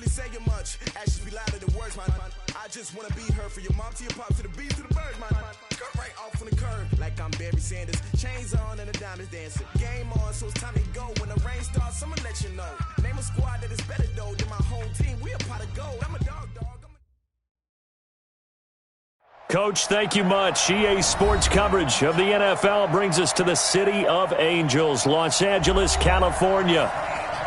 saying much. Actions be louder than words, man. I just wanna be heard for your mom to your pop to the beat to the birds, man. Cut right off on the curb like I'm Barry Sanders. Chains on and the diamonds dancing. Game on, so it's time to go. When the rain starts, I'ma let you know. Name a squad that is better though than my home team. We a pot of gold. I'm a dog. Coach, thank you much. EA Sports coverage of the NFL brings us to the City of Angels, Los Angeles, California.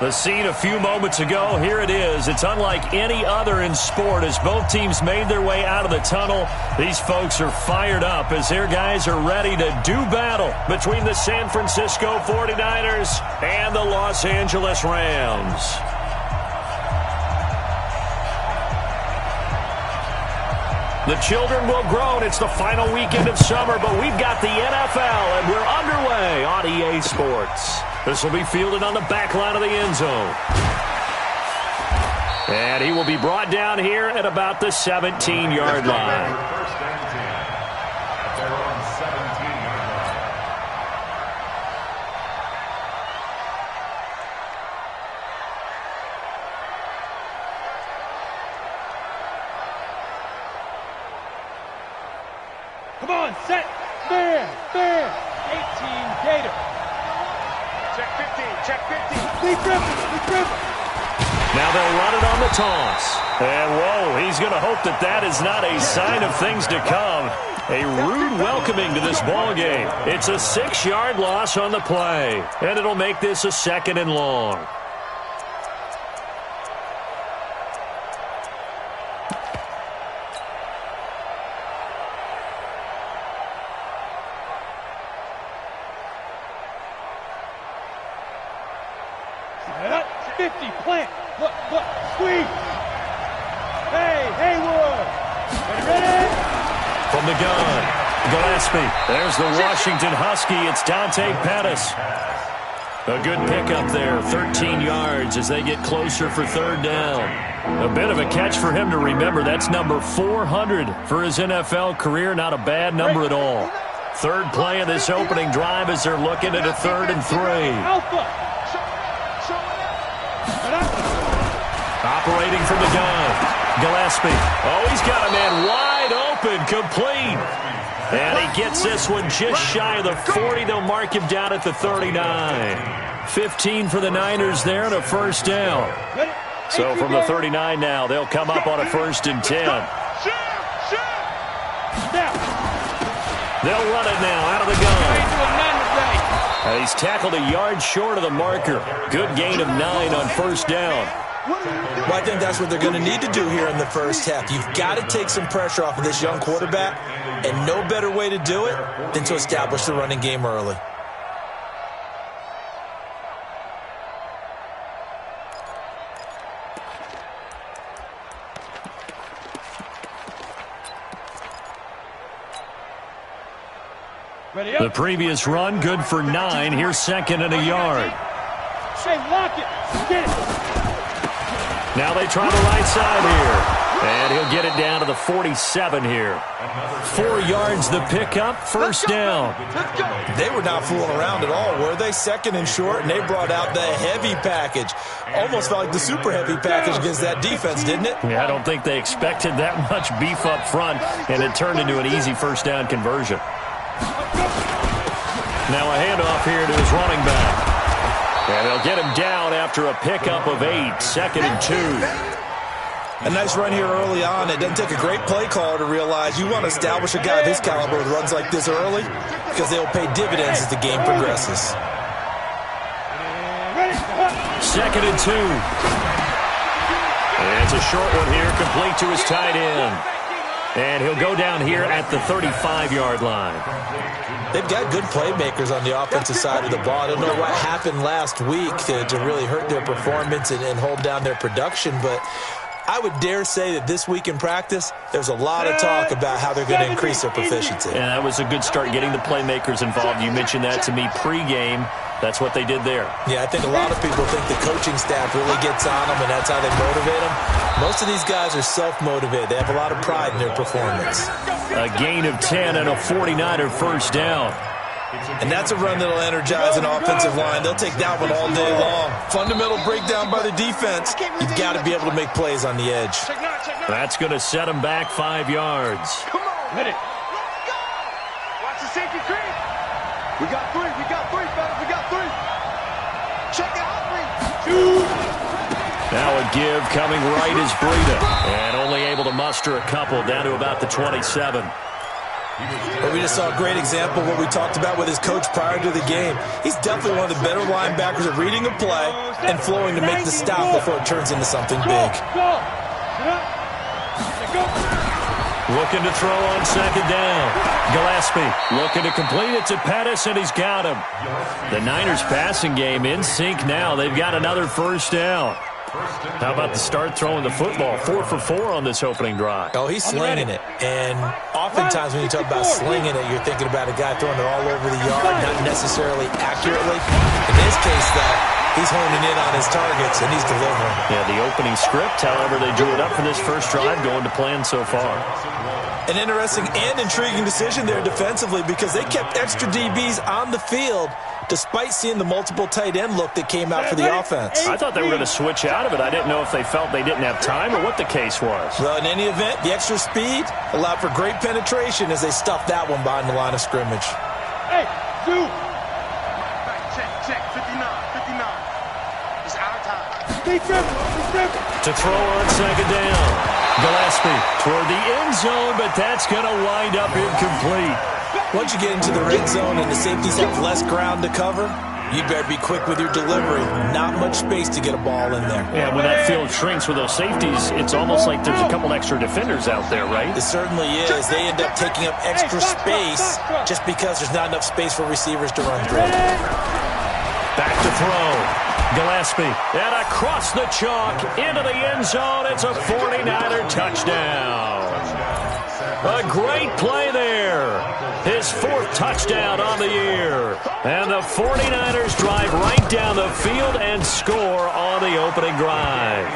The scene a few moments ago, here it is. It's unlike any other in sport as both teams made their way out of the tunnel. These folks are fired up as their guys are ready to do battle between the San Francisco 49ers and the Los Angeles Rams. The children will groan. It's the final weekend of summer, but we've got the NFL, and we're underway on EA Sports. This will be fielded on the back line of the end zone. And he will be brought down here at about the 17-yard line. Come on, set, man, 18, Gator. Check 15, check 15. Lee Griffin. Now they'll run it on the toss. And, whoa, he's going to hope that is not a sign of things to come. A rude welcoming to this ball game. It's a 6-yard loss on the play, and it'll make this a 2nd and long. Squeeze. Hey, Haywood. Ready? From the gun, Gillespie. There's the Washington Husky. It's Dante Pettis. A good pickup there, 13 yards as they get closer for 3rd down. A bit of a catch for him to remember. That's number 400 for his NFL career. Not a bad number at all. 3rd play of this opening drive as they're looking at a 3rd and 3. Operating from the gun, Gillespie. Oh, he's got a man wide open, complete. And he gets this one just shy of the 40. They'll mark him down at the 39. 15 for the Niners there and a 1st down. So from the 39 now, they'll come up on a 1st and 10. They'll run it now out of the gun. He's tackled a yard short of the marker. Good gain of 9 on 1st down. Well, I think that's what they're going to need to do here in the first half. You've got to take some pressure off of this young quarterback, and no better way to do it than to establish the running game early. The previous run, good for 9. Here's 2nd and a yard. Hey, lock it. Get it. Now they try the right side here. And he'll get it down to the 47 here. 4 yards the pickup, 1st down. They were not fooling around at all, were they? 2nd and short, and they brought out the heavy package. Almost felt like the super heavy package against that defense, didn't it? Yeah, I don't think they expected that much beef up front, and it turned into an easy 1st down conversion. Now a handoff here to his running back. And they'll get him down after a pickup of 8, 2nd and 2. A nice run here early on. It doesn't take a great play caller to realize you want to establish a guy of his caliber with runs like this early because they'll pay dividends as the game progresses. 2nd and 2. And it's a short one here, complete to his tight end. And he'll go down here at the 35-yard line. They've got good playmakers on the offensive side of the ball. I don't know what happened last week to really hurt their performance and hold down their production, but I would dare say that this week in practice, there's a lot of talk about how they're going to increase their proficiency. And that was a good start getting the playmakers involved. You mentioned that to me pregame. That's what they did there. Yeah, I think a lot of people think the coaching staff really gets on them, and that's how they motivate them. Most of these guys are self-motivated. They have a lot of pride in their performance. A gain of 10 and a 49er 1st down. And that's a run that'll energize an offensive line. They'll take that one all day long. Fundamental breakdown by the defense. You've got to be able to make plays on the edge. That's going to set them back 5 yards. Come on, hit it. Watch the safety creep. We got three, fellas. We got three. Check it out, 3, 2. Now a give coming right is Breida. And only able to muster a couple down to about the 27. But we just saw a great example of what we talked about with his coach prior to the game. He's definitely one of the better linebackers at reading a play and flowing to make the stop before it turns into something big. Looking to throw on second down. Gillespie looking to complete it to Pettis, and he's got him. The Niners passing game in sync now. They've got another first down. How about the start throwing the football? 4 for 4 on this opening drive. Oh, he's slinging it. And oftentimes when you talk about slinging it, you're thinking about a guy throwing it all over the yard, not necessarily accurately. In this case, though, he's honing in on his targets, and he's delivering. Yeah, the opening script, however, they drew it up for this first drive, going to plan so far. An interesting and intriguing decision there defensively because they kept extra DBs on the field despite seeing the multiple tight end look that came out for the offense. I thought they were going to switch out of it. I didn't know if they felt they didn't have time or what the case was. Well, in any event, the extra speed allowed for great penetration as they stuffed that one behind the line of scrimmage. Hey, Zoo! Check, 59. It's our time. To throw on second down. Gillespie toward the end zone, but that's going to wind up incomplete. Once you get into the red zone and the safeties have less ground to cover, you better be quick with your delivery. Not much space to get a ball in there. Yeah, when that field shrinks with those safeties, it's almost like there's a couple extra defenders out there, right? It certainly is. They end up taking up extra space just because there's not enough space for receivers to run through. Back to throw. Gillespie, and across the chalk, into the end zone. It's a 49er touchdown. A great play there. His 4th touchdown on the year. And the 49ers drive right down the field and score on the opening drive.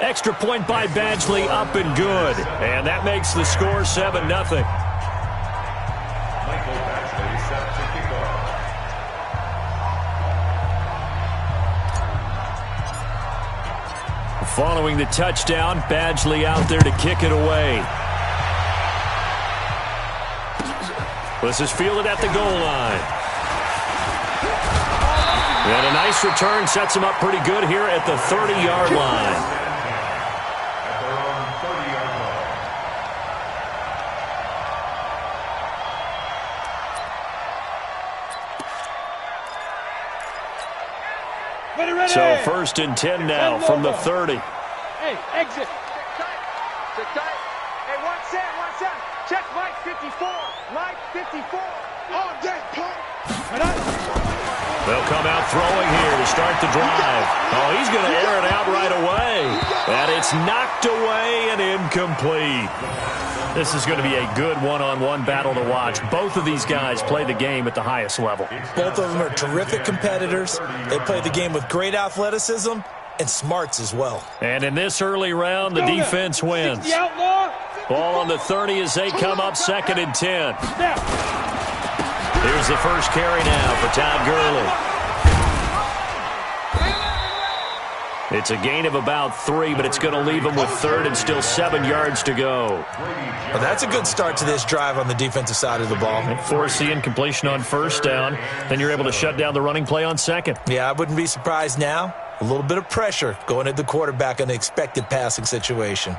Extra point by Badgley, up and good. And that makes the score 7-0. Following the touchdown, Badgley out there to kick it away. This is fielded at the goal line. And a nice return sets him up pretty good here at the 30-yard line. So 1st and 10 now from the 30. Hey, exit. Check tight. Hey, 1-7. Check Mike 54. Mike 54. All day, pump. They'll come out throwing here to start the drive. Oh, he's going to air it out right away. And it's knocked away and incomplete. This is going to be a good one-on-one battle to watch. Both of these guys play the game at the highest level. Both of them are terrific competitors. They play the game with great athleticism and smarts as well. And in this early round, the defense wins. Ball on the 30 as they come up 2nd and 10. Here's the first carry now for Todd Gurley. It's a gain of about 3, but it's going to leave him with 3rd and still 7 yards to go. Well, that's a good start to this drive on the defensive side of the ball. Force the incompletion on 1st down. Then you're able to shut down the running play on 2nd. Yeah, I wouldn't be surprised now. A little bit of pressure going at the quarterback in an expected passing situation.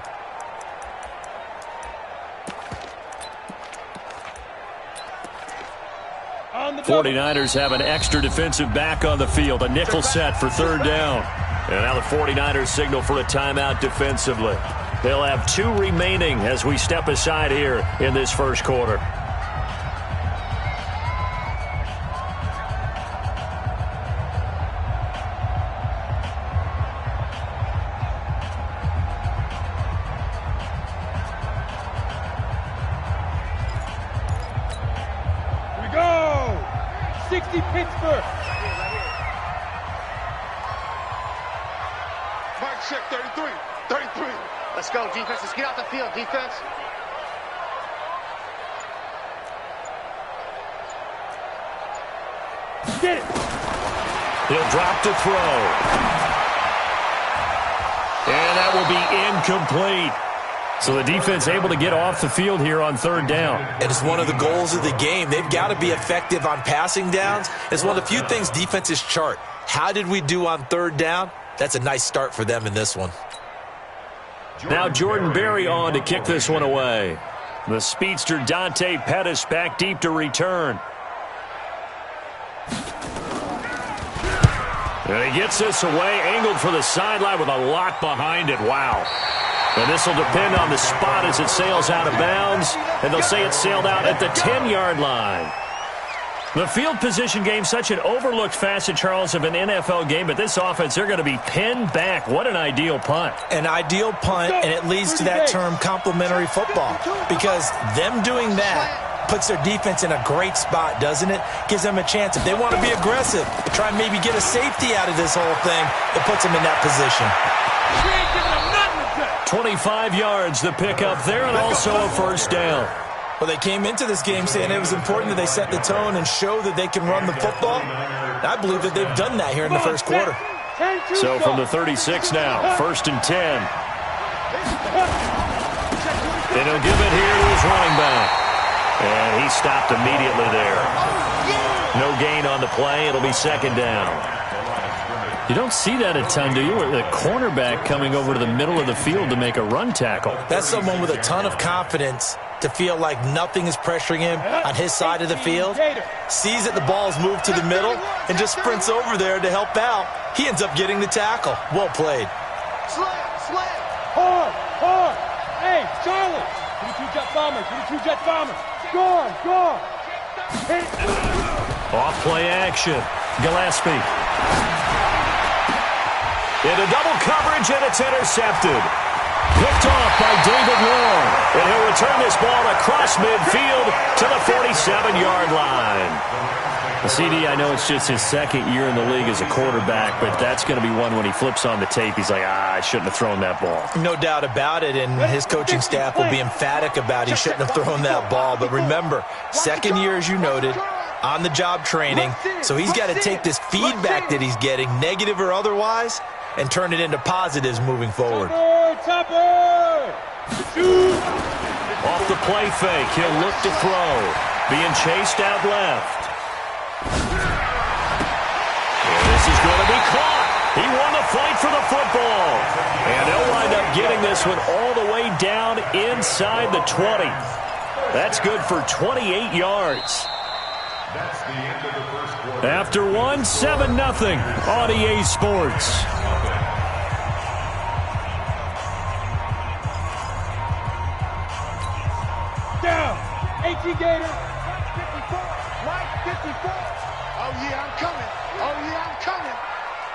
The 49ers have an extra defensive back on the field. A nickel set for 3rd down. And now the 49ers signal for a timeout defensively. They'll have 2 remaining as we step aside here in this first quarter. Here we go! 60 Pittsburgh. Mark check 33. Let's go, defense. Let's get out the field, defense. Get it. He'll drop to throw. And that will be incomplete. So the defense able to get off the field here on third down. And it's one of the goals of the game. They've got to be effective on passing downs. It's one of the few things defenses chart. How did we do on third down? That's a nice start for them in this one. Now Jordan Berry on to kick this one away. The speedster Dante Pettis back deep to return. And he gets this away, angled for the sideline with a lot behind it. Wow. And this will depend on the spot as it sails out of bounds. And they'll say it sailed out at the 10-yard line. The field position game, such an overlooked facet, Charles, of an NFL game. But this offense, they're going to be pinned back. What an ideal punt. An ideal punt, and it leads to that term complementary football. Because them doing that puts their defense in a great spot, doesn't it? Gives them a chance. If they want to be aggressive, try and maybe get a safety out of this whole thing, it puts them in that position. 25 yards the pickup there, and also a first down. Well, they came into this game saying it was important that they set the tone and show that they can run the football. And I believe that they've done that here in the first quarter. So from the 36 now, 1st and 10. And he'll give it here to his running back. And he stopped immediately there. No gain on the play. It'll be 2nd down. You don't see that a ton, do you? The cornerback coming over to the middle of the field to make a run tackle. That's someone with a ton of confidence to feel like nothing is pressuring him on his side of the field. Sees that the ball's moved to the middle and just sprints over there to help out. He ends up getting the tackle. Well played. Slam. Hard. Hey, Charlie. 22 jet bombers. Go. Hit. Off play action. Gillespie. Into double coverage, and it's intercepted. Picked off by David Long. And he'll return this ball across midfield to the 47-yard line. The CD, I know it's just his 2nd year in the league as a quarterback, but that's going to be one when he flips on the tape. He's like, I shouldn't have thrown that ball. No doubt about it, and his coaching staff will be emphatic about he shouldn't have thrown that ball. But remember, 2nd year, as you noted, on-the-job training, so he's got to take this feedback that he's getting, negative or otherwise, and turn it into positives moving forward. Off the play fake, he'll look to throw. Being chased out left. And this is going to be caught. He won the fight for the football. And they'll wind up getting this one all the way down inside the 20. That's good for 28 yards. That's the end of the first quarter. After 7-0 on EA Sports. Down. 18 Gator. Mike 54. Oh, yeah, I'm coming.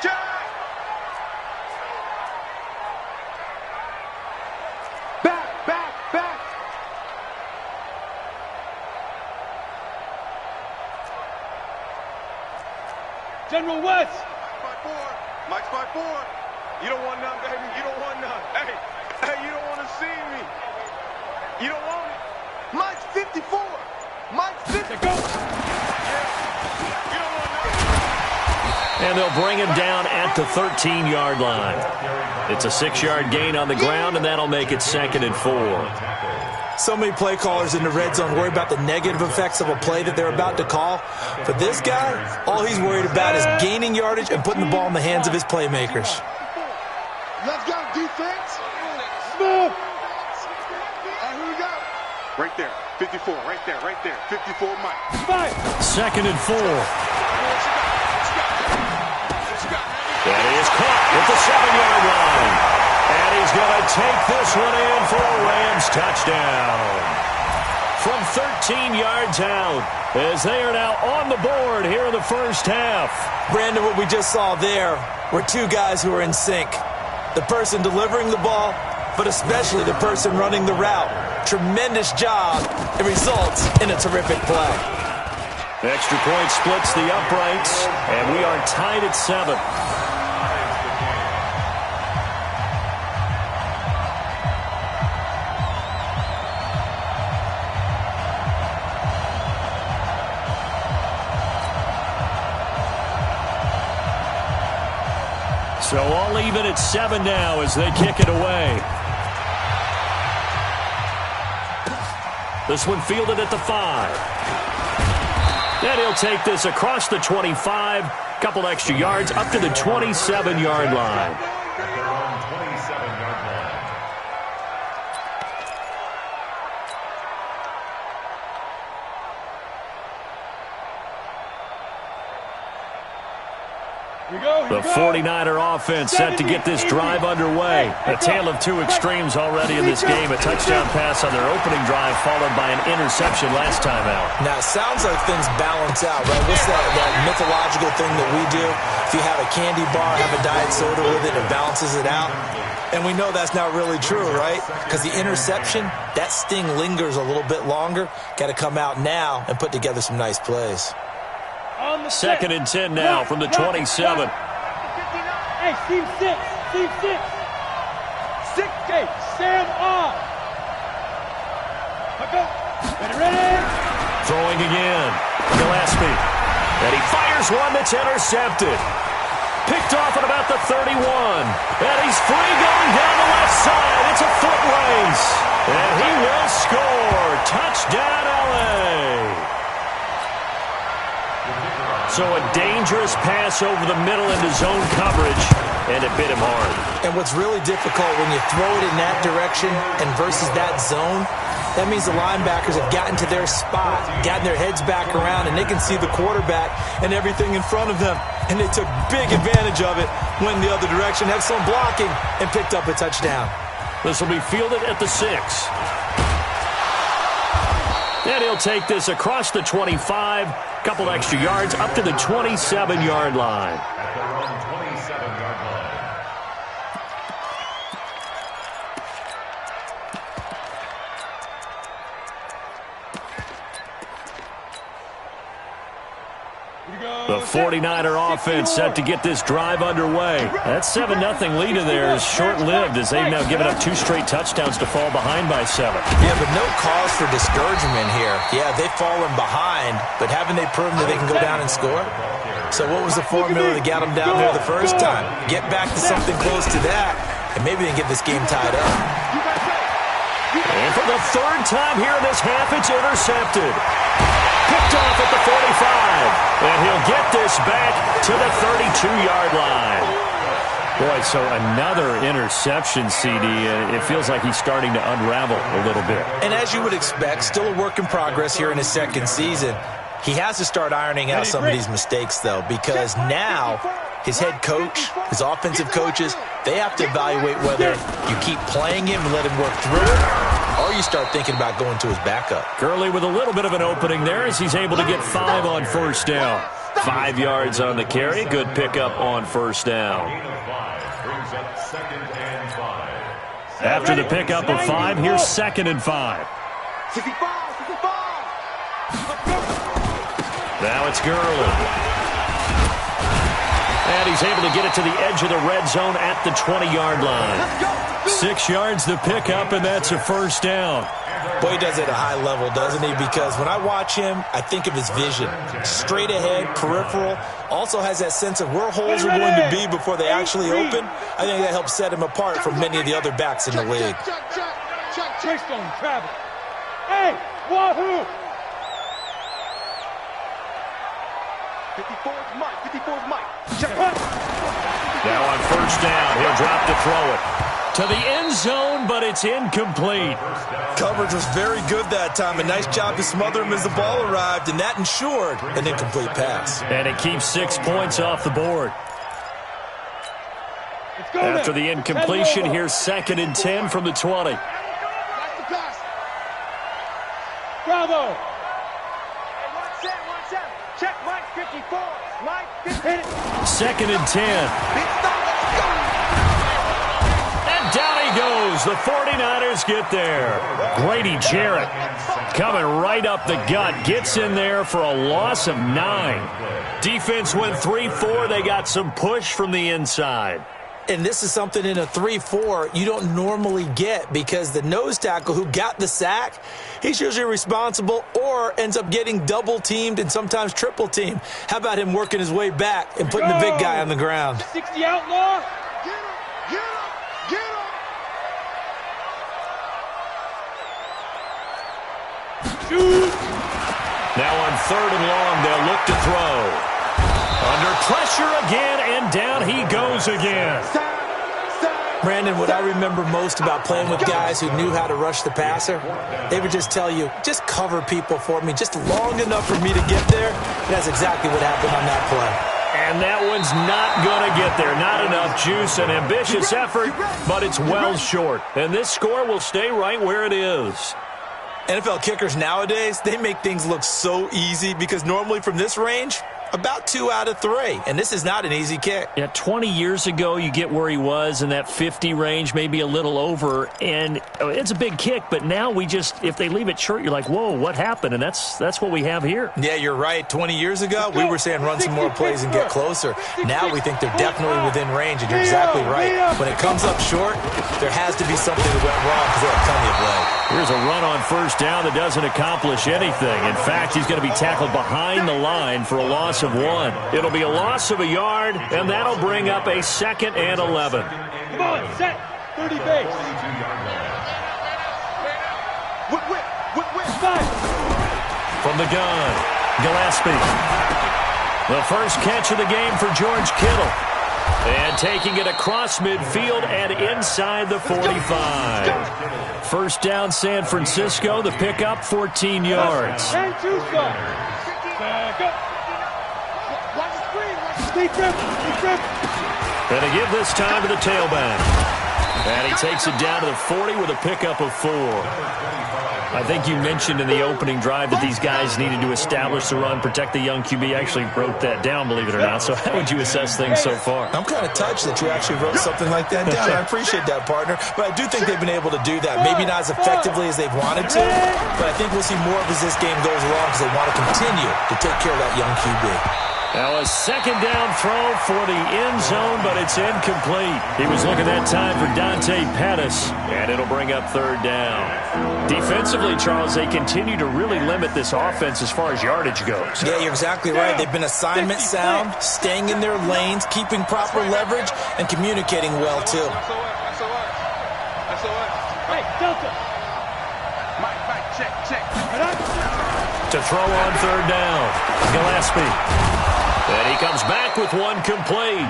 Jack. Back. General West. Mike's by four. You don't want none, baby. You don't want none. Hey, you don't want to see me. You don't want it. Mike's 54. Mike's 54. Go. You don't want none. And they'll bring him down at the 13-yard line. It's a 6-yard gain on the ground, and that'll make it 2nd and 4. So many play callers in the red zone worry about the negative effects of a play that they're about to call. But this guy, all he's worried about is gaining yardage and putting the ball in the hands of his playmakers. Let's go, defense. Move. Here we go. Right there. 54. Right there. 54, Mike. 2nd and 4. And he is caught at the 7-yard line. And he's going to take this one in for a Rams touchdown. From 13 yards out, as they are now on the board here in the first half. Brandon, what we just saw there were two guys who are in sync. The person delivering the ball, but especially the person running the route. Tremendous job. It results in a terrific play. Extra point splits the uprights, and we are tied at 7. So all even at 7 now as they kick it away. This one fielded at the 5. And he'll take this across the 25. Couple extra yards up to the 27-yard line. The 49er offense set to get this drive underway. A tale of two extremes already in this game. A touchdown pass on their opening drive followed by an interception last time out. Now, it sounds like things balance out, right? What's that mythological thing that we do? If you have a candy bar, have a diet soda with it, it balances it out. And we know that's not really true, right? Because the interception, that sting lingers a little bit longer. Got to come out now and put together some nice plays. 2nd and 10 now from the 27. Hey, Team 6. Team 6. 6K. Sam on. Ready? Throwing again. Gillespie. And he fires one that's intercepted. Picked off at about the 31. And he's free going down the left side. It's a foot race. And he will score. Touchdown, LA. So a dangerous pass over the middle into zone coverage, and it bit him hard. And what's really difficult when you throw it in that direction and versus that zone, that means the linebackers have gotten to their spot, gotten their heads back around, and they can see the quarterback and everything in front of them. And they took big advantage of it, went the other direction, had some blocking, and picked up a touchdown. This will be fielded at the 6. And he'll take this across the 25. Couple extra yards up to the 27-yard line. At their own 27-yard line. The 49er offense set to get this drive underway. That 7-0 lead of theirs is short-lived as they've now given up 2 straight touchdowns to fall behind by 7. Yeah, but no cause for discouragement here. Yeah, they've fallen behind, but haven't they proven that they can go down and score? So what was the formula that got them down there the first time? Get back to something close to that, and maybe they can get this game tied up. And for the 3rd time here in this half, it's intercepted. Picked off at the 45. And he'll get this back to the 32-yard line. Boy, so another interception, CD. It feels like he's starting to unravel a little bit. And as you would expect, still a work in progress here in his 2nd season. He has to start ironing out some of these mistakes, though, because now his head coach, his offensive coaches, they have to evaluate whether you keep playing him and let him work through it, or you start thinking about going to his backup. Gurley with a little bit of an opening there as he's able to get 5 on 1st down. 5 yards on the carry. Good pickup on 1st down. After the pickup of 5, here's 2nd and 5. 65. Now it's Gurley. And he's able to get it to the edge of the red zone at the 20-yard line. 6 yards to pick up, and that's a 1st down. Boy, he does it at a high level, doesn't he? Because when I watch him, I think of his vision. Straight ahead, peripheral. Also has that sense of where holes are going to be before they actually open. I think that helps set him apart from many of the other backs in the league. Check, Travis. Hey, wahoo! 54's Mike. 54's Mike. Now on 1st down, he'll drop to throw it to the end zone, but it's incomplete. Coverage was very good that time. A nice job to smother him as the ball arrived, and that ensured an incomplete pass. And it keeps 6 points off the board. After the incompletion, here's 2nd and 10 from the 20. Bravo! Check Mike 54. Mike 54. 2nd and 10. And down he goes. The 49ers get there. Grady Jarrett coming right up the gut. Gets in there for a loss of 9. Defense went 3-4. They got some push from the inside. And this is something in a 3-4 you don't normally get because the nose tackle who got the sack, he's usually responsible or ends up getting double-teamed and sometimes triple-teamed. How about him working his way back and putting the big guy on the ground? 60 outlaw, 3rd and long. They'll look to throw. Under pressure again, and down he goes again. Brandon, what I remember most about playing with guys who knew how to rush the passer, they would just tell you, just cover people for me, just long enough for me to get there. And that's exactly what happened on that play. And that one's not going to get there. Not enough juice, an ambitious effort, but it's well short. And this score will stay right where it is. NFL kickers nowadays, they make things look so easy because normally from this range, about 2 out of 3, and this is not an easy kick. Yeah, 20 years ago, you get where he was in that 50 range, maybe a little over, and it's a big kick, but now we just, if they leave it short, you're like, whoa, what happened? And that's what we have here. Yeah, you're right. 20 years ago, we were saying run some more plays and get closer. Now we think they're definitely within range, and you're exactly right. When it comes up short, there has to be something that went wrong because they have plenty of leg. Here's a run on 1st down that doesn't accomplish anything. In fact, he's going to be tackled behind the line for a loss of 1. It'll be a loss of a yard, and that'll bring up a 2nd and 11. Come on, set. 30 base. From the gun, Gillespie. The first catch of the game for George Kittle. And taking it across midfield and inside the 45. 1st down, San Francisco. The pickup, 14 yards. And 2 go. And to give this time to the tailback. And he takes it down to the 40 with a pickup of 4. I think you mentioned in the opening drive that these guys needed to establish the run, protect the young QB. I actually wrote that down, believe it or not. So how would you assess things so far? I'm kind of touched that you actually wrote something like that down. I appreciate that, partner. But I do think they've been able to do that. Maybe not as effectively as they've wanted to, but I think we'll see more of as this game goes along because they want to continue to take care of that young QB. Now a 2nd down throw for the end zone, but it's incomplete. He was looking that time for Dante Pettis, and it'll bring up 3rd down. Defensively, Charles, they continue to really limit this offense as far as yardage goes. Yeah, you're exactly right. They've been assignment sound, staying in their lanes, keeping proper leverage, and communicating well, too. Hey, Delta. Check. To throw on 3rd down, Gillespie. And he comes back with one complete.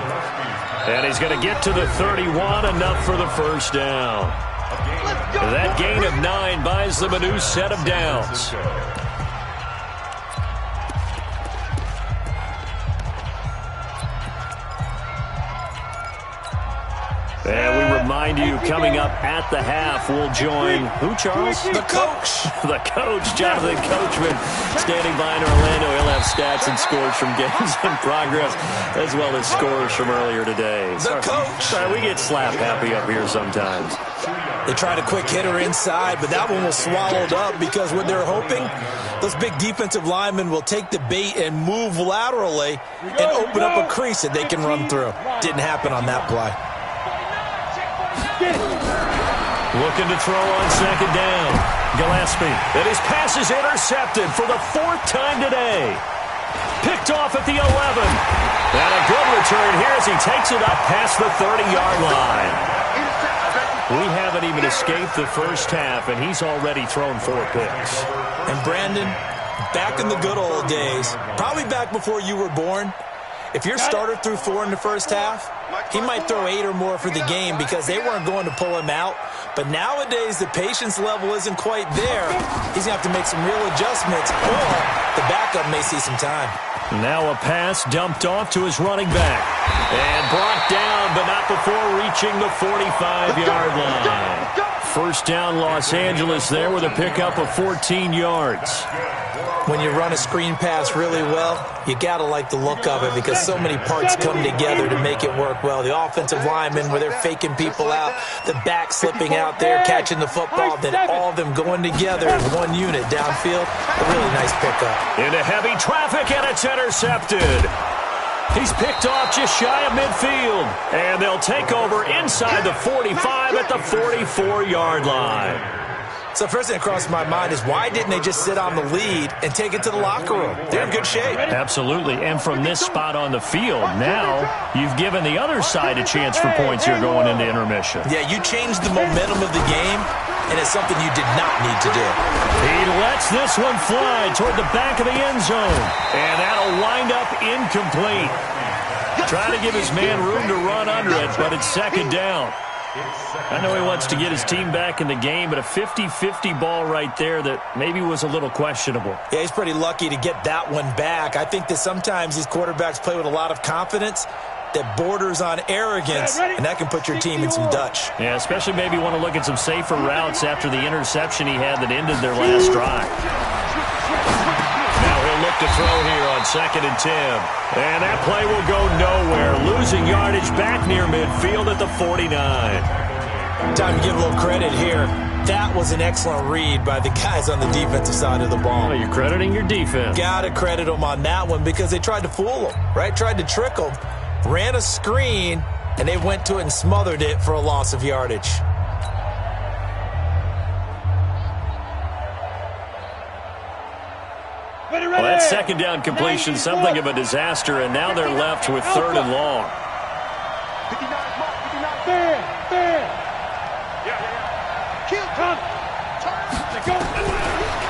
And he's going to get to the 31, enough for the 1st down. That gain of 9 buys them a new set of downs. And we remind you, coming up at the half, we'll join who, Charles? The coach. The coach, Jonathan Coachman, standing by in Orlando. He'll have stats and scores from games in progress, as well as scores from earlier today. The coach. Sorry, we get slap happy up here sometimes. They tried a quick hitter inside, but that one was swallowed up because what they're hoping, those big defensive linemen will take the bait and move laterally and open up a crease that they can run through. Didn't happen on that play. Looking to throw on 2nd down. Gillespie. And his pass is intercepted for the 4th time today. Picked off at the 11. And a good return here as he takes it up past the 30-yard line. We haven't even escaped the first half, and he's already thrown 4 picks. And Brandon, back in the good old days, probably back before you were born, if your starter threw 4 in the first half, he might throw 8 or more for the game because they weren't going to pull him out. But nowadays, the patience level isn't quite there. He's going to have to make some real adjustments, or the backup may see some time. Now a pass dumped off to his running back. And brought down, but not before reaching the 45-yard line. 1st down, Los Angeles there with a pickup of 14 yards. When you run a screen pass really well, you got to like the look of it because so many parts come together to make it work well. The offensive linemen, where they're faking people out, the back slipping out there, catching the football, then all of them going together as one unit downfield. A really nice pickup. Into heavy traffic, and it's intercepted. He's picked off just shy of midfield. And they'll take over inside the 45 at the 44-yard line. So first thing that crossed my mind is why didn't they just sit on the lead and take it to the locker room? They're in good shape. Absolutely. And from this spot on the field, now you've given the other side a chance for points here going into intermission. Yeah, you changed the momentum of the game, and it's something you did not need to do. He lets this one fly toward the back of the end zone. And that'll wind up incomplete. Trying to give his man room to run under it, but it's second down. I know he wants to get his team back in the game, but a 50-50 ball right there that maybe was a little questionable. Yeah, he's pretty lucky to get that one back. I think that sometimes these quarterbacks play with a lot of confidence that borders on arrogance, and that can put your team in some Dutch. Yeah, especially maybe want to look at some safer routes after the interception he had that ended their last drive. Now he'll look to throw here on 2nd and 10. And that play will go nowhere. Losing yardage back near midfield at the 49. Time to give a little credit here. That was an excellent read by the guys on the defensive side of the ball. Well, you're crediting your defense. Got to credit them on that one because they tried to fool them, right? Tried to trick them. Ran a screen, and they went to it and smothered it for a loss of yardage. Well, that second down completion, something of a disaster, and now they're left with 3rd and long. 59, fair.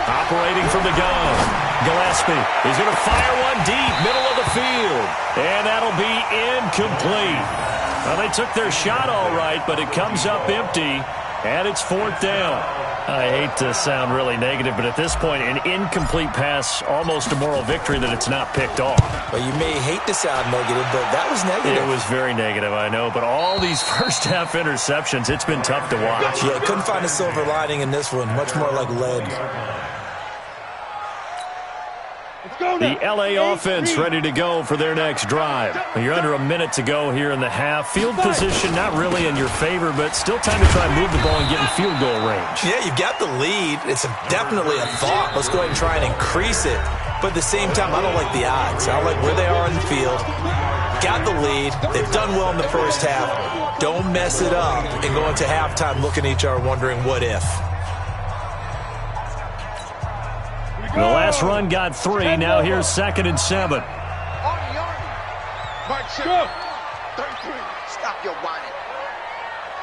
Operating from the gun, Gillespie is going to fire one deep, middle of the field, and that'll be incomplete. Well, they took their shot all right, but it comes up empty, and it's 4th down. I hate to sound really negative, but at this point, an incomplete pass, almost a moral victory that it's not picked off. Well, you may hate to sound negative, but that was negative. It was very negative, I know, but all these first-half interceptions, it's been tough to watch. Yeah, couldn't find a silver lining in this one. Much more like lead. The L.A. offense ready to go for their next drive. You're under a minute to go here in the half. Field position not really in your favor, but still time to try and move the ball and get in field goal range. Yeah, you've got the lead. It's definitely a thought. Let's go ahead and try and increase it. But at the same time, I don't like the odds. I don't like where they are in the field. Got the lead. They've done well in the first half. Don't mess it up and go into halftime looking at each other wondering what if. The last run got 3. Now here's 2nd and 7. Mike, go. 33. Stop your whining.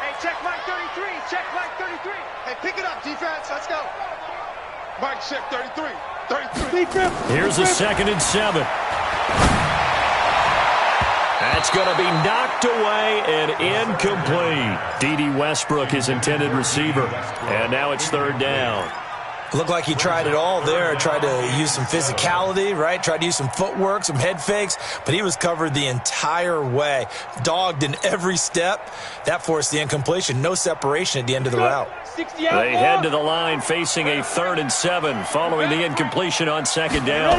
Hey, check Mike 33. Check Mike 33. Hey, pick it up, defense. Let's go. Mike, check 33. 33. Here's a 2nd and 7. That's going to be knocked away and incomplete. D.D. Westbrook, his intended receiver. And now it's 3rd down. Looked like he tried it all there. Tried to use some physicality, right? Tried to use some footwork, some head fakes, but he was covered the entire way. Dogged in every step. That forced the incompletion. No separation at the end of the route. They head to the line facing a 3rd and 7 following the incompletion on 2nd down.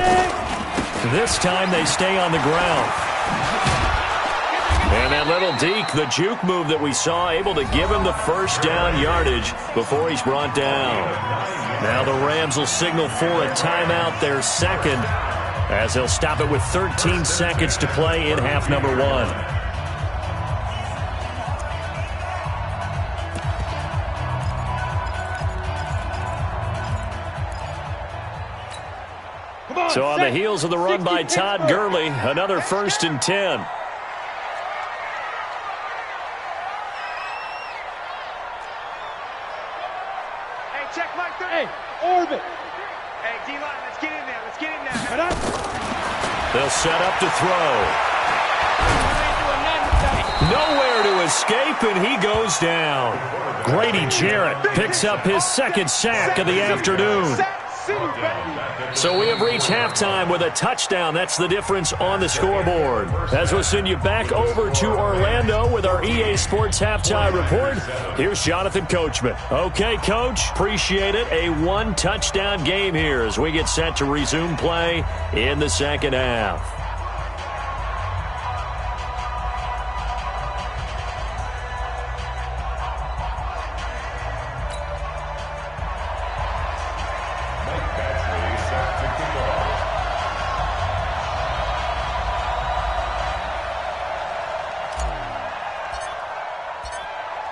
This time they stay on the ground. And that little deke, the juke move that we saw, able to give him the first down yardage before he's brought down. Now the Rams will signal for a timeout, their second, as they'll stop it with 13 seconds to play in half number 1. So on the heels of the run by Todd Gurley, another 1st and 10. Hey, orbit. Hey, D-line, let's get in there. Let's get in there. They'll set up to throw. Nowhere to escape, and he goes down. Grady Jarrett picks up his 2nd sack of the afternoon. So we have reached halftime with a touchdown. That's the difference on the scoreboard. As we'll send you back over to Orlando with our EA Sports Halftime Report, here's Jonathan Coachman. Okay, Coach, appreciate it. A 1-touchdown game here as we get set to resume play in the second half.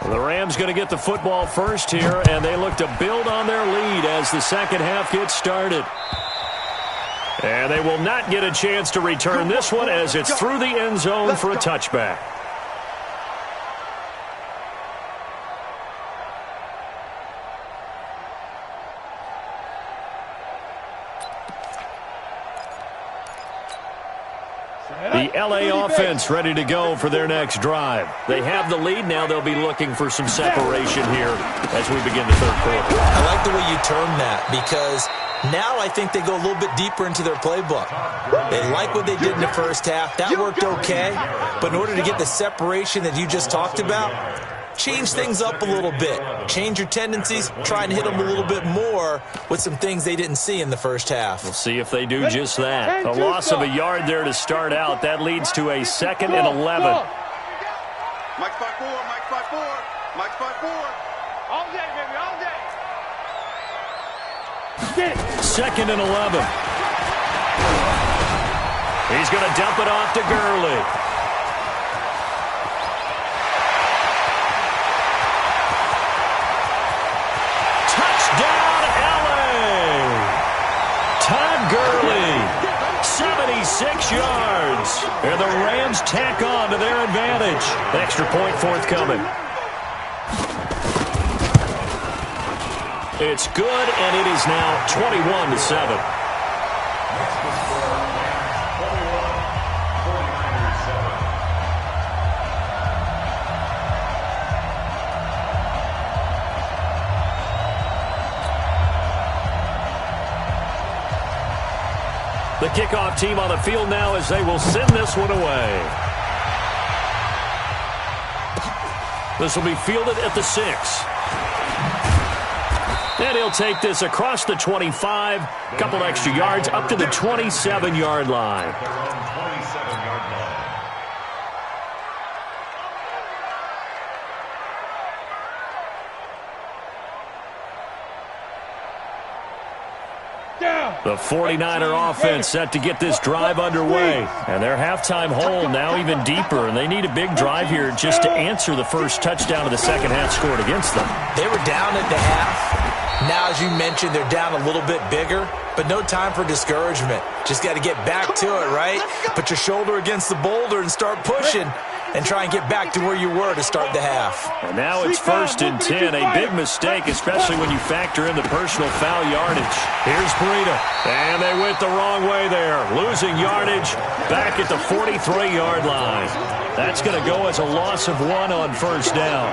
The Rams going to get the football first here, and they look to build on their lead as the second half gets started. And they will not get a chance to return this one as it's through the end zone for a touchback. The LA offense ready to go for their next drive. They have the lead. Now they'll be looking for some separation here as we begin the third quarter. I like the way you term that because now I think they go a little bit deeper into their playbook. They like what they did in the first half. That worked okay. But in order to get the separation that you just talked about, change things up a little bit. Change your tendencies. Try and hit them a little bit more with some things they didn't see in the first half. We'll see if they do just that. A loss of a yard there to start out. That leads to a 2nd and 11. Mike's 5-4, Mike's 5-4, Mike's 5-4. All day, baby, all day. 2nd and 11. He's going to dump it off to Gurley. Touchdown, LA! Todd Gurley, 76 yards. And the Rams tack on to their advantage. Extra point forthcoming. It's good, and it is now 21-7. The kickoff team on the field now as they will send this one away. This will be fielded at the 6. And he'll take this across the 25, couple extra yards up to the 27-yard line. The 49er offense set to get this drive underway. And their halftime hole now even deeper. And they need a big drive here just to answer the first touchdown of the second half scored against them. They were down at the half. Now, as you mentioned, they're down a little bit bigger, but no time for discouragement. Just got to get back to it, right? Put your shoulder against the boulder and start pushing and try and get back to where you were to start the half. And now it's 1st and 10, a big mistake, especially when you factor in the personal foul yardage. Here's Breida, and they went the wrong way there, losing yardage back at the 43-yard line. That's going to go as a loss of 1 on first down.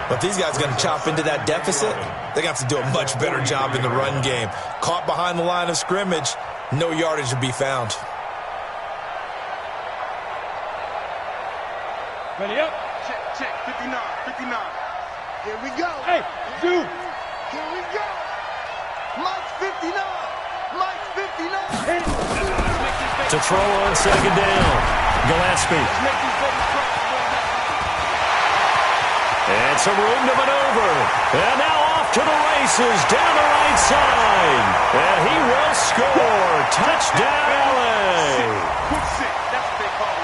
But these guys are going to chop into that deficit. They're going to have to do a much better job in the run game. Caught behind the line of scrimmage, no yardage to be found. Ready up. Check, 59, 59. Here we go. Hey, Zoo. Here we go. Mike's 59. Mike's 59. To throw on second down, Gillespie. And some room to maneuver. And now off to the races down the right side. And he will score. Touchdown, LA. Quick 6. That's what they call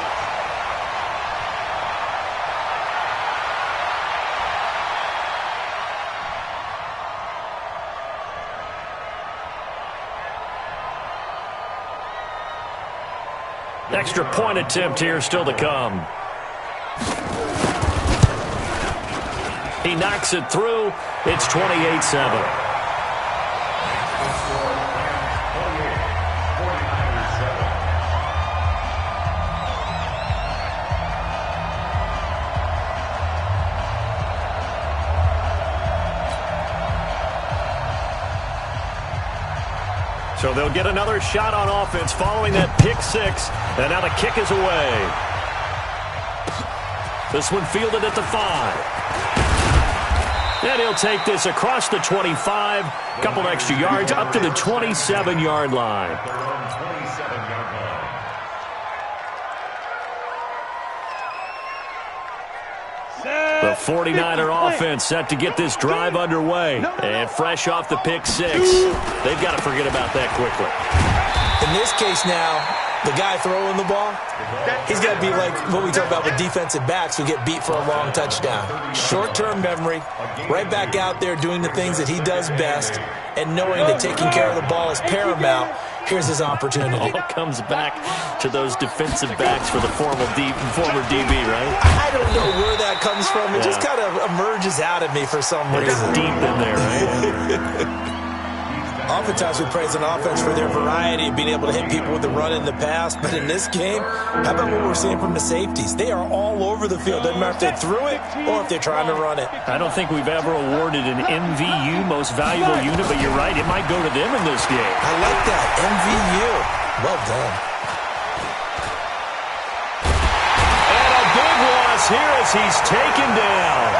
it. Extra point attempt here still to come. He knocks it through. It's 28-7. So they'll get another shot on offense following that pick 6. And now the kick is away. This one fielded at the 5. And he'll take this across the 25, couple extra yards up to the 27-yard line. The 49er offense set to get this drive underway. And fresh off the pick 6, they've got to forget about that quickly. In this case now, The guy throwing the ball, he's got to be like what we talk about with defensive backs who get beat for a long touchdown. Short-term memory, right back out there doing the things that he does best, and knowing that taking care of the ball is paramount. Here's his opportunity. All comes back to those defensive backs for the former DB, right? I don't know where that comes from. It just kind of emerges out of me for some reason. It's deep in there, right? Oftentimes we praise an offense for their variety of being able to hit people with the run in the pass, but in this game, how about what we're seeing from the safeties? They are all over the field. Doesn't matter if they threw it or if they're trying to run it. I don't think we've ever awarded an MVU, most valuable unit, but you're right, it might go to them in this game. I like that, MVU. Well done. And a big loss here as he's taken down.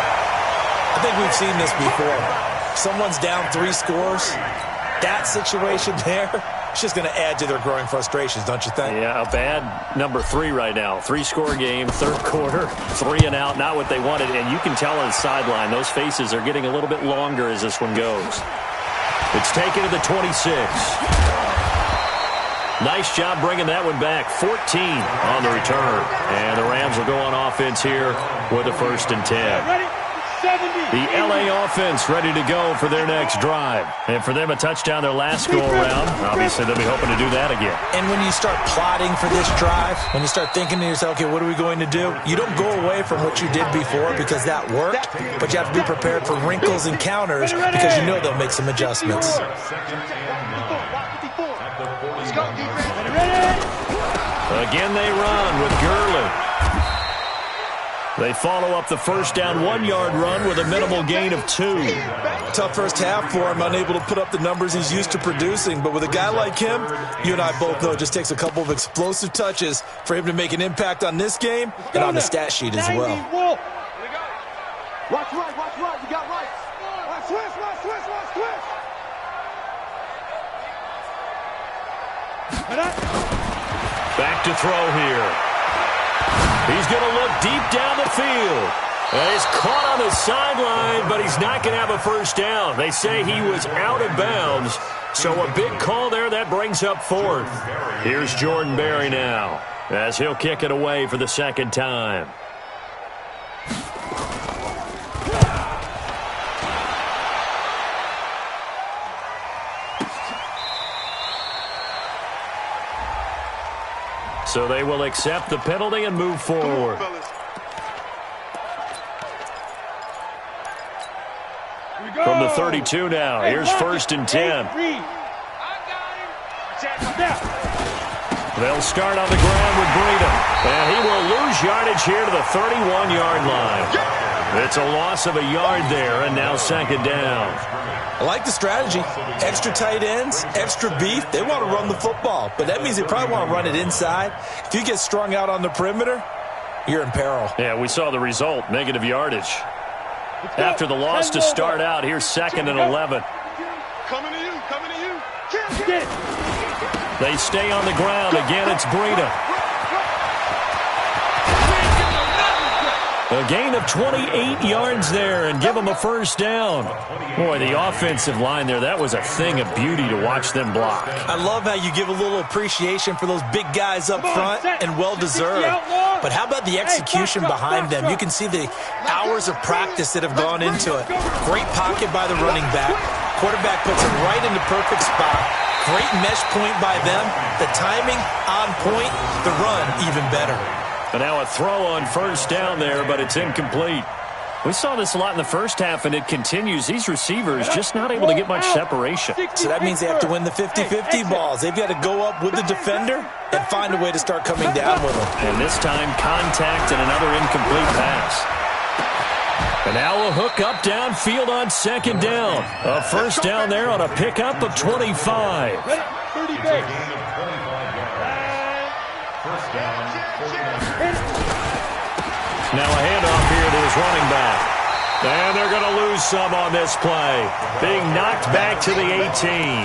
I think we've seen this before. Someone's down 3 scores. That situation there, it's just going to add to their growing frustrations, don't you think? Yeah, a bad number 3 right now. 3-score game, third quarter, 3 and out, not what they wanted. And you can tell on the sideline, those faces are getting a little bit longer as this one goes. It's taken to the 26. Nice job bringing that one back. 14 on the return. And the Rams will go on offense here with a 1st and 10. Ready? 70. The LA offense ready to go for their next drive. And for them, a touchdown their last go-around. Obviously, they'll be hoping to do that again. And when you start plotting for this drive, when you start thinking to yourself, okay, what are we going to do? You don't go away from what you did before because that worked, but you have to be prepared for wrinkles and counters because you know they'll make some adjustments. Again, they run with Gurley. They follow up the first down 1-yard run with a minimal gain of 2. Tough first half for him, unable to put up the numbers he's used to producing. But with a guy like him, you and I both know it just takes a couple of explosive touches for him to make an impact on this game and on the stat sheet as well. Watch right. You got right. Switch. Back to throw here. He's going to look deep down the field. And he's caught on the sideline, but he's not going to have a first down. They say he was out of bounds. So a big call there. That brings up 4th. Here's Jordan Berry now as he'll kick it away for the 2nd time. So they will accept the penalty and move forward. From the 32 now, here's 1st and 10. They'll start on the ground with Breida. And he will lose yardage here to the 31-yard line. It's a loss of a yard there, and now 2nd down. I like the strategy. Extra tight ends, extra beef. They want to run the football, but that means they probably want to run it inside. If you get strung out on the perimeter, you're in peril. Yeah, we saw the result, negative yardage. After the loss to start out, here's 2nd and 11. Coming to you. They stay on the ground. Again, it's Breida. A gain of 28 yards there and give them a first down. Boy, the offensive line there, that was a thing of beauty to watch them block. I love how you give a little appreciation for those big guys up front, and well-deserved. But how about the execution behind them? You can see the hours of practice that have gone into it. Great pocket by the running back. Quarterback puts him right in the perfect spot. Great mesh point by them. The timing on point. The run even better. And now a throw on first down there, but it's incomplete. We saw this a lot in the first half, and it continues. These receivers just not able to get much separation. So that means they have to win the 50-50 balls. They've got to go up with the defender and find a way to start coming down with them. And this time, contact and another incomplete pass. And now a hook up downfield on 2nd down. A first down there on a pickup of 25. 30 base. First down, 49. Now a handoff here to his running back. And they're going to lose some on this play. Being knocked back to the 18.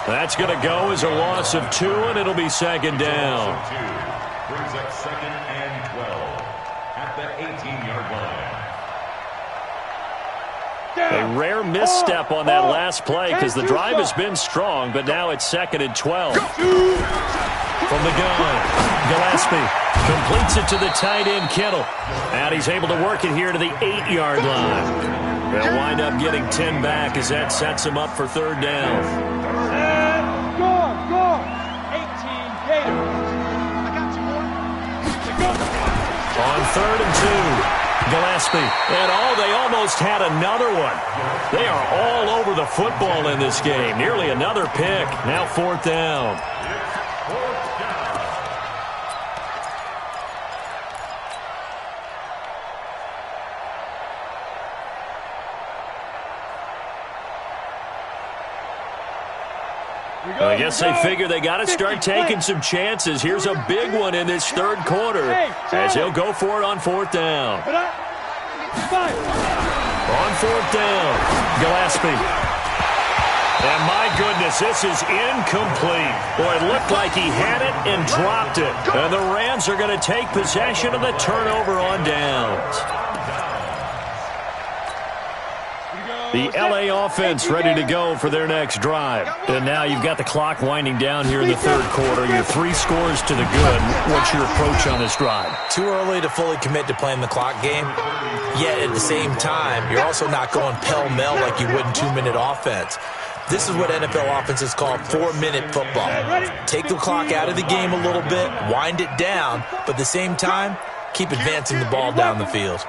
That's going to go as a loss of 2, and it'll be 2nd down. Brings up 2nd and 12 at the 18-yard line. A rare misstep on that last play because the drive has been strong, but now it's 2nd and 12. From the gun, Gillespie completes it to the tight end, Kittle. And he's able to work it here to the 8-yard line. They'll wind up getting 10 back as that sets them up for third down. Go. 18 Gators. I got you, boy. On 3rd and 2, Gillespie. And they almost had another one. They are all over the football in this game. Nearly another pick. Now 4th down. I guess they figure they got to start taking some chances. Here's a big one in this third quarter as he'll go for it on 4th down. On 4th down, Gillespie. And my goodness, this is incomplete. Boy, it looked like he had it and dropped it. And the Rams are going to take possession of the turnover on downs. The L.A. offense ready to go for their next drive. And now you've got the clock winding down here in the third quarter. You're 3 scores to the good. What's your approach on this drive? Too early to fully commit to playing the clock game. Yet at the same time, you're also not going pell-mell like you would in 2-minute offense. This is what NFL offenses call 4-minute football. Take the clock out of the game a little bit, wind it down, but at the same time, keep advancing the ball down the field.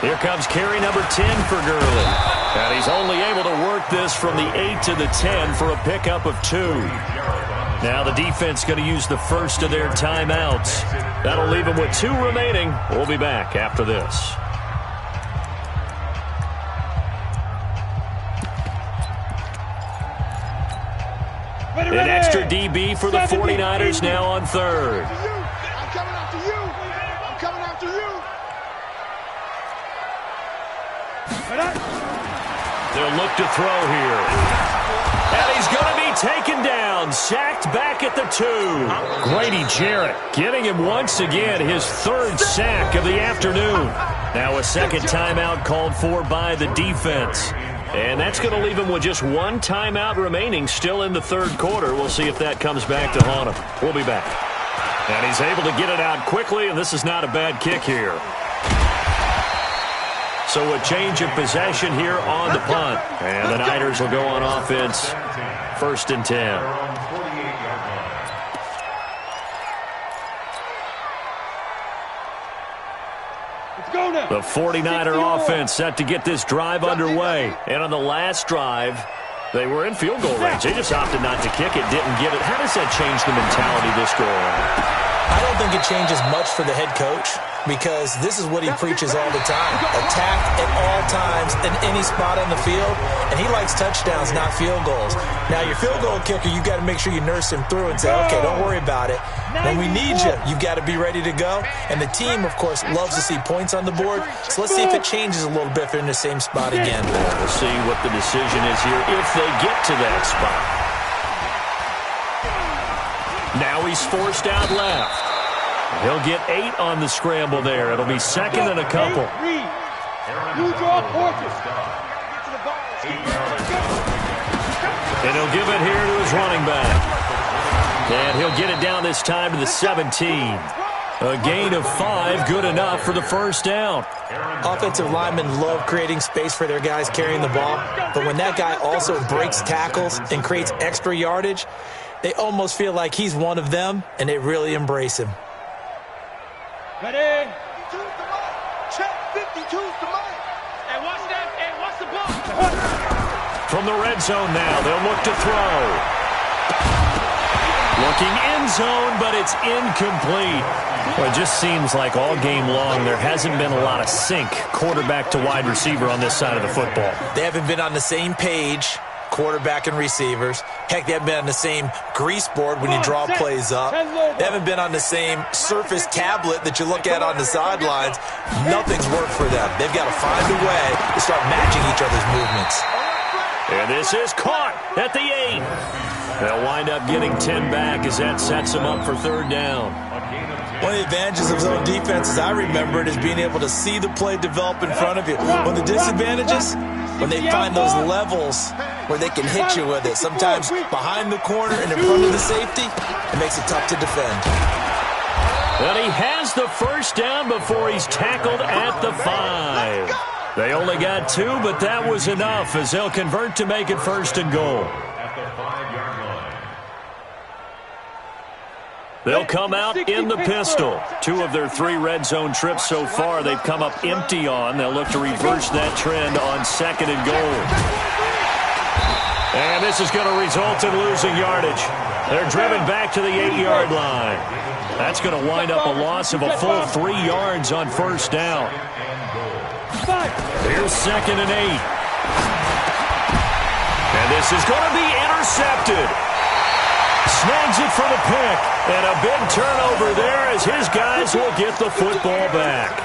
Here comes carry number 10 for Gurley. And he's only able to work this from the 8 to the 10 for a pickup of 2. Now the defense going to use the first of their timeouts. That'll leave them with 2 remaining. We'll be back after this. An extra DB for the 49ers now on 3rd. I'm coming after you. I'm coming after you. They'll look to throw here. And he's going to be taken down, sacked back at the 2. Grady Jarrett getting him once again, his 3rd sack of the afternoon. Now a second timeout called for by the defense. And that's going to leave him with just 1 timeout remaining still in the third quarter. We'll see if that comes back to haunt him. We'll be back. And he's able to get it out quickly, and this is not a bad kick here. So a change of possession here on the punt. And the Niners will go on offense, 1st and 10. The 49er offense set to get this drive underway. And on the last drive, they were in field goal range. They just opted not to kick it, didn't get it. How does that change the mentality this go around? I don't think it changes much for the head coach because this is what he preaches all the time. Attack at all times in any spot on the field, and he likes touchdowns, not field goals. Now, your field goal kicker, you've got to make sure you nurse him through and say, okay, don't worry about it. When we need you, you've got to be ready to go. And the team, of course, loves to see points on the board. So let's see if it changes a little bit if they're in the same spot again. We'll see what the decision is here if they get to that spot. Now he's forced out left. He'll get 8 on the scramble there. It'll be 2nd and a couple. You draw portraits. And he'll give it here to his running back. And he'll get it down this time to the 17. A gain of 5, good enough for the first down. Offensive linemen love creating space for their guys carrying the ball. But when that guy also breaks tackles and creates extra yardage, they almost feel like he's one of them, and they really embrace him. Ready? Check 52's the money. Hey, watch that. Hey, watch the ball. From the red zone now, they'll look to throw. Looking end zone, but it's incomplete. Well, it just seems like all game long there hasn't been a lot of sync quarterback to wide receiver on this side of the football. They haven't been on the same page, quarterback and receivers. Heck, they haven't been on the same grease board when you draw plays up. They haven't been on the same surface tablet that you look at on the sidelines. Nothing's worked for them. They've got to find a way to start matching each other's movements. And this is caught at the 8. They'll wind up getting 10 back as that sets them up for third down. One of the advantages of zone defense, as I remember it, is being able to see the play develop in front of you. One of the disadvantages, when they find those levels where they can hit you with it. Sometimes behind the corner and in front of the safety, it makes it tough to defend. But he has the first down before he's tackled at the 5. They only got 2, but that was enough as they'll convert to make it 1st and goal. At the 5-yard line. They'll come out in the pistol. 2 of their 3 red zone trips so far they've come up empty on. They'll look to reverse that trend on 2nd and goal. And this is going to result in losing yardage. They're driven back to the 8-yard line. That's going to wind up a loss of a full 3 yards on 1st down. Here's 2nd and 8. And this is going to be intercepted. Snags it for the pick. And a big turnover there as his guys will get the football back.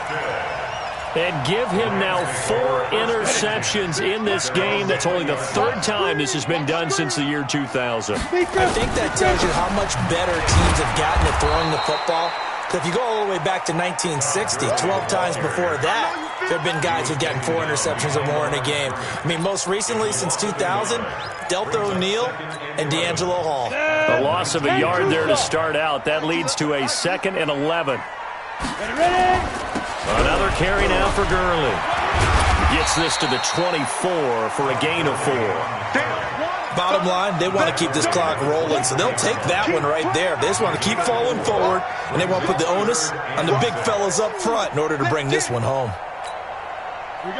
And give him now 4 interceptions in this game. That's only the 3rd time this has been done since the year 2000. I think that tells you how much better teams have gotten at throwing the football. If you go all the way back to 1960, 12 times before that, there have been guys who've gotten 4 interceptions or more in a game. I mean, most recently, since 2000, Delta O'Neal and D'Angelo Hall. A loss of a yard there to start out. That leads to a 2nd and 11. Another carry now for Gurley. Gets this to the 24 for a gain of 4. Bottom line, they want to keep this clock rolling, so they'll take that one right there. They just want to keep falling forward, and they want to put the onus on the big fellas up front in order to bring this one home.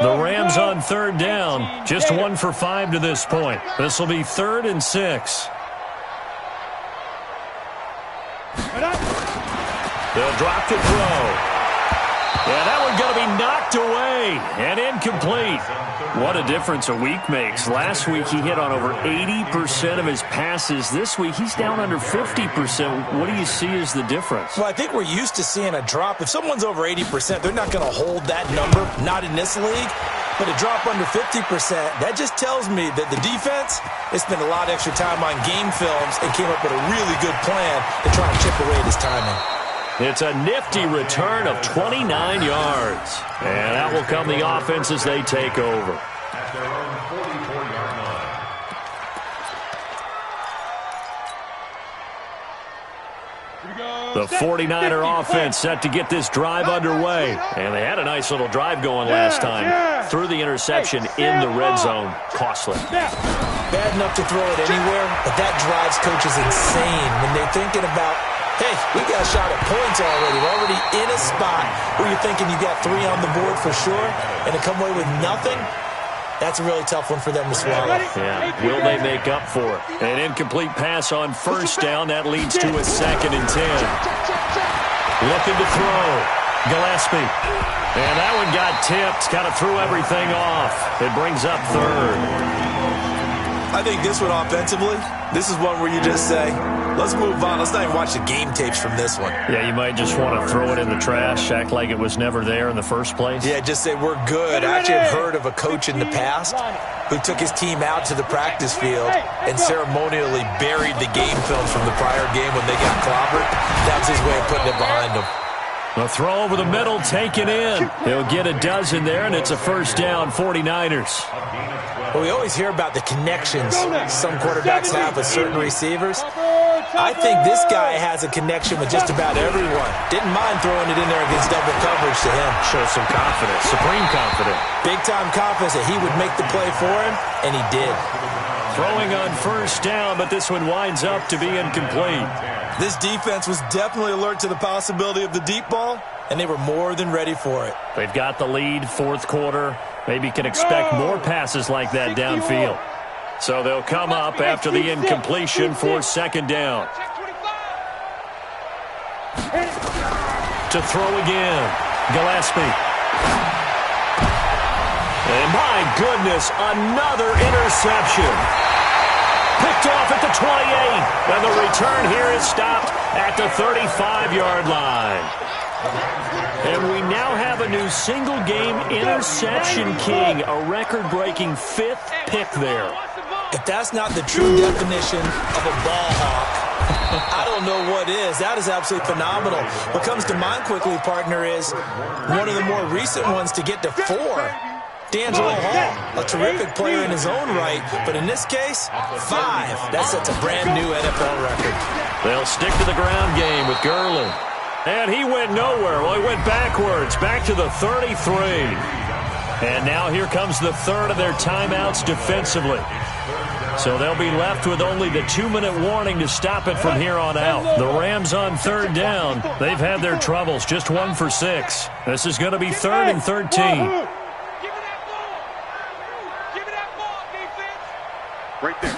The Rams on 3rd down, just 1 for 5 to this point. This will be 3rd and 6. They'll drop to throw. Yeah, that one's going to be knocked away and incomplete. What a difference a week makes. Last week he hit on over 80% of his passes. This week he's down under 50%. What do you see as the difference? Well, I think we're used to seeing a drop. If someone's over 80%, they're not going to hold that number, not in this league. But a drop under 50%, that just tells me that the defense has spent a lot of extra time on game films and came up with a really good plan to try and chip away at his timing. It's a nifty return of 29 yards. And that will come the offense as they take over. At their own 44-yard line. The 49er offense set to get this drive underway. And they had a nice little drive going last time. Threw the interception in the red zone. Costly. Bad enough to throw it anywhere, but that drives coaches insane when they're thinking about, hey, we got a shot at points already. We're already in a spot where you're thinking you got 3 on the board for sure, and to come away with nothing, that's a really tough one for them to swallow. Yeah, will they make up for it? An incomplete pass on 1st down. That leads to a 2nd and 10. Looking to throw. Gillespie. And that one got tipped. Kind of threw everything off. It brings up 3rd. I think this one offensively, this is one where you just say, let's move on. Let's not even watch the game tapes from this one. Yeah, you might just want to throw it in the trash, act like it was never there in the first place. Yeah, just say we're good. I actually have heard of a coach in the past who took his team out to the practice field and ceremonially buried the game film from the prior game when they got clobbered. That was his way of putting it behind them. A throw over the middle, taken in. He'll get a dozen there, and it's a 1st down, 49ers. Well, we always hear about the connections some quarterbacks have with certain receivers. I think this guy has a connection with just about everyone. Didn't mind throwing it in there against double coverage to him. Shows some confidence, supreme confidence. Big-time confidence that he would make the play for him, and he did. Throwing on 1st down, but this one winds up to be incomplete. This defense was definitely alert to the possibility of the deep ball, and they were more than ready for it. They've got the lead, 4th quarter. Maybe can expect more passes like that downfield. So they'll come up after the incompletion for 2nd down. To throw again. Gillespie. And my goodness, another interception. Picked off at the 28. And the return here is stopped at the 35-yard line. And we now have a new single-game interception king, a record-breaking 5th pick there. If that's not the true definition of a ball hawk, I don't know what is. That is absolutely phenomenal. What comes to mind quickly, partner, is one of the more recent ones to get to 4. D'Angelo Hall, a terrific player in his own right, but in this case, 5. That sets a brand-new NFL record. They'll stick to the ground game with Gurley. And he went nowhere. Well, he went backwards, back to the 33. And now here comes the third of their timeouts defensively. So they'll be left with only the 2-minute warning to stop it from here on out. The Rams on third down. They've had their troubles, just 1 for 6. This is going to be 3rd and 13. Right there.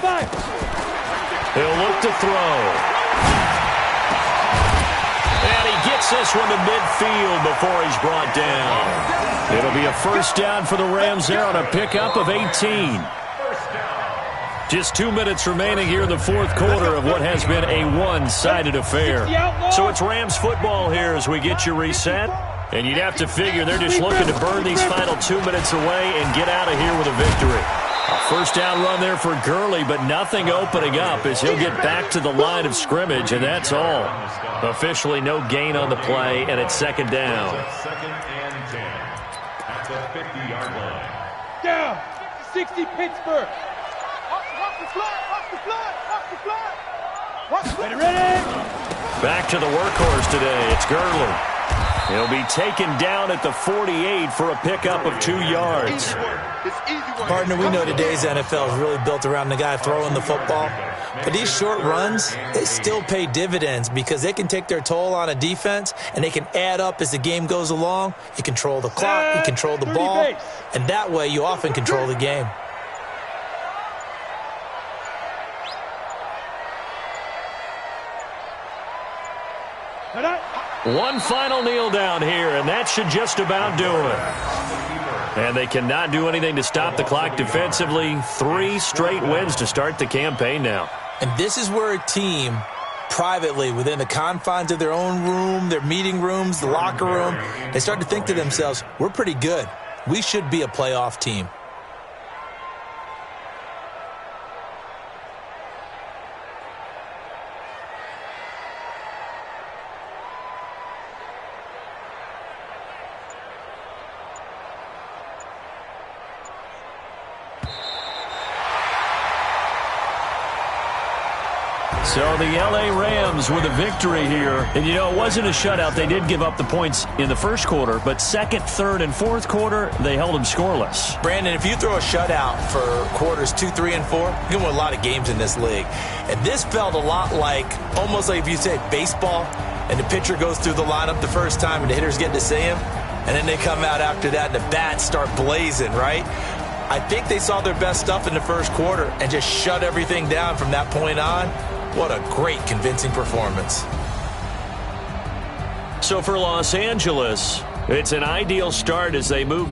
He'll look to throw. And he gets this one to midfield before he's brought down. It'll be a first down for the Rams there on a pickup of 18. Just 2 minutes remaining here in the fourth quarter of what has been a one-sided affair. So it's Rams football here as we get you reset. And you'd have to figure they're just looking to burn these final 2 minutes away and get out of here with a victory. A first down run there for Gurley, but nothing opening up as he'll get back to the line of scrimmage, and that's all. Officially no gain on the play, and it's second down. 2nd and 10 at the 50-yard line. Down. 60 Pittsburgh. Watch the flag. Watch the flag. Watch the flag. Watch the flag. Ready. Back to the workhorse today. It's Gurley. He'll be taken down at the 48 for a pickup of 2 yards. Partner, we know today's NFL is really built around the guy throwing the football. But these short runs, they still pay dividends because they can take their toll on a defense, and they can add up as the game goes along. You control the clock, you control the ball, and that way you often control the game. One final kneel down here, and that should just about do it. And they cannot do anything to stop the clock defensively. 3 straight wins to start the campaign now. And this is where a team, privately, within the confines of their own room, their meeting rooms, the locker room, they start to think to themselves, we're pretty good. We should be a playoff team. So the L.A. Rams with a victory here. And, you know, it wasn't a shutout. They did give up the points in the first quarter, but second, third, and fourth quarter, they held them scoreless. Brandon, if you throw a shutout for quarters 2, 3, and 4, you're going to win a lot of games in this league. And this felt a lot like, almost like if you said baseball, and the pitcher goes through the lineup the first time and the hitters get to see him, and then they come out after that and the bats start blazing, right? I think they saw their best stuff in the first quarter and just shut everything down from that point on. What a great, convincing performance. So for Los Angeles, it's an ideal start as they move